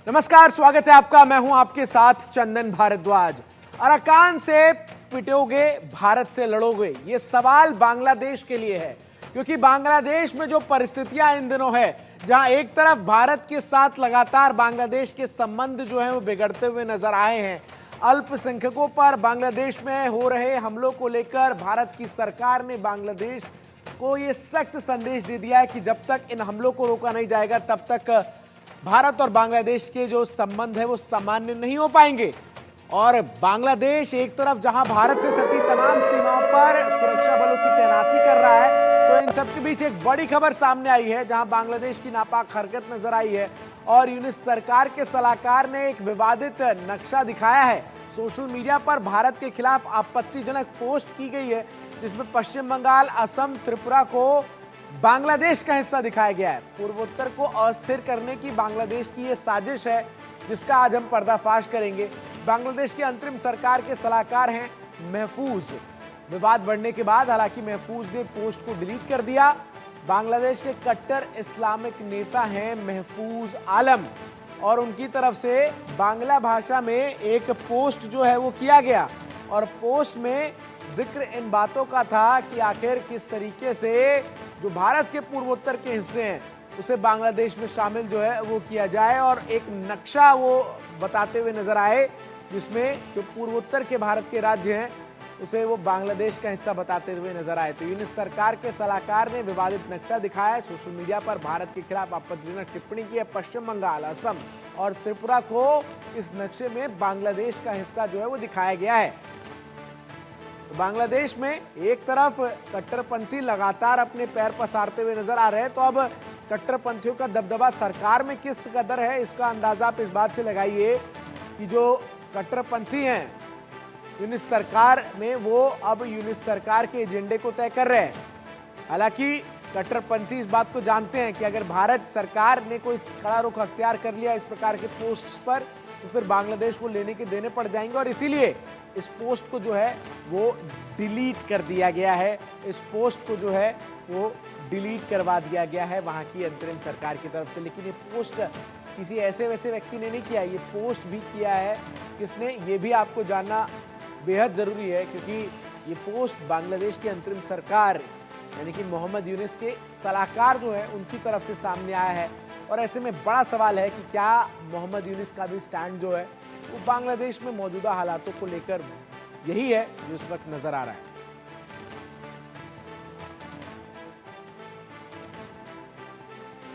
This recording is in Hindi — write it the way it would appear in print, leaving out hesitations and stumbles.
नमस्कार, स्वागत है आपका। मैं हूं आपके साथ चंदन भारद्वाज। अराकान से पिटोगे, भारत से लड़ोगे, ये सवाल बांग्लादेश के लिए है, क्योंकि बांग्लादेश में जो परिस्थितियां इन दिनों है, जहां एक तरफ भारत के साथ लगातार बांग्लादेश के संबंध जो है वो बिगड़ते हुए नजर आए हैं। अल्पसंख्यकों पर बांग्लादेश में हो रहे हमलों को लेकर भारत की सरकार ने बांग्लादेश को ये सख्त संदेश दे दिया है कि जब तक इन हमलों को रोका नहीं जाएगा तब तक भारत और बांग्लादेश के जो संबंध है वो सामान्य नहीं हो पाएंगे। और बांग्लादेश एक तरफ जहां भारत से सटी तमाम सीमाओं पर सुरक्षा बलों की तैनाती कर रहा है, तो इन सबके बीच एक बड़ी खबर सामने आई है जहां बांग्लादेश की नापाक हरकत नजर आई है और यूनिस सरकार के सलाहकार ने एक विवादित नक्शा दिखाया है। सोशल मीडिया पर भारत के खिलाफ आपत्तिजनक पोस्ट की गई है, जिसमें पश्चिम बंगाल, असम, त्रिपुरा को बांग्लादेश का हिस्सा दिखाया गया है। पूर्वोत्तर को अस्थिर करने की बांग्लादेश की यह साजिश है, जिसका आज हम पर्दाफाश करेंगे। बांग्लादेश के अंतरिम सरकार के सलाहकार हैं महफूज। विवाद बढ़ने के बाद हालांकि महफूज ने पोस्ट को डिलीट कर दिया। बांग्लादेश के कट्टर इस्लामिक नेता हैं महफूज आलम, और उनकी तरफ से बांग्ला भाषा में एक पोस्ट जो है वो किया गया, और पोस्ट में जिक्र इन बातों का था कि आखिर किस तरीके से जो भारत के पूर्वोत्तर के हिस्से हैं उसे बांग्लादेश में शामिल जो है वो किया जाए, और एक नक्शा वो बताते हुए नजर आए जिसमें जो पूर्वोत्तर के भारत के राज्य हैं उसे वो बांग्लादेश का हिस्सा बताते हुए नजर आए। तो यूनिस सरकार के सलाहकार ने विवादित नक्शा दिखाया है, सोशल मीडिया पर भारत के खिलाफ आपत्तिजनक टिप्पणी की है। पश्चिम बंगाल, असम और त्रिपुरा को इस नक्शे में बांग्लादेश का हिस्सा जो है वो दिखाया गया है। तो बांग्लादेश में एक तरफ कट्टरपंथी लगातार अपने पैर पसारते हुए नजर आ रहे हैं, तो अब कट्टरपंथियों का दबदबा सरकार में किस कदर है, इसका अंदाजा आप इस बात से लगाइए कि जो कट्टरपंथी हैं यूनिस सरकार में, वो अब यूनिस सरकार के एजेंडे को तय कर रहे हैं। हालांकि कट्टरपंथी इस बात को जानते हैं कि अगर भारत सरकार ने कोई कड़ा रुख अख्तियार कर लिया इस प्रकार के पोस्ट्स पर, तो फिर बांग्लादेश को लेने के देने पड़ जाएंगे, और इसीलिए इस पोस्ट को जो है वो डिलीट कर दिया गया है। इस पोस्ट को जो है वो डिलीट करवा दिया गया है वहां की अंतरिम सरकार की तरफ से। लेकिन ये पोस्ट किसी ऐसे वैसे व्यक्ति ने नहीं किया, ये पोस्ट भी किया है किसने, ये भी आपको जानना बेहद जरूरी है, क्योंकि ये पोस्ट बांग्लादेश की अंतरिम सरकार यानी कि मोहम्मद यूनिस के सलाहकार जो है उनकी तरफ से सामने आया है। और ऐसे में बड़ा सवाल है कि क्या मोहम्मद यूनिस का भी स्टैंड जो है वो बांग्लादेश में मौजूदा हालातों को लेकर यही है जो इस वक्त नजर आ रहा है।